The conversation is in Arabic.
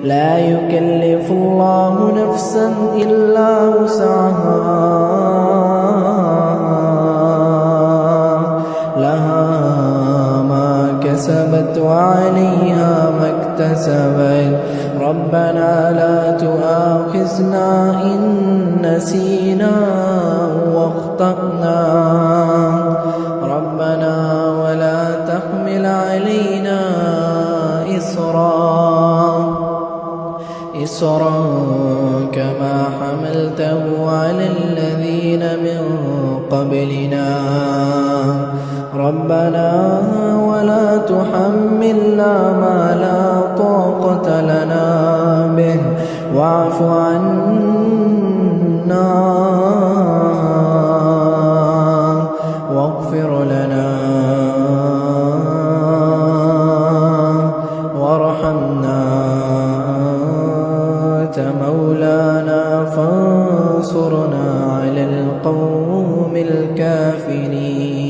لا يكلف الله نفسا إلا وسعها لها ما كسبت وعليها ما اكتسبت ربنا لا تؤاخذنا إن نسينا واخطأنا ربنا ولا تحمل علينا إصرا كما حملته على الذين من قبلنا ربنا ولا تحملنا ما لا طاقة لنا به واعف عنا واغفر لنا وارحمنا أنت مولانا فانصرنا على القوم الكافرين.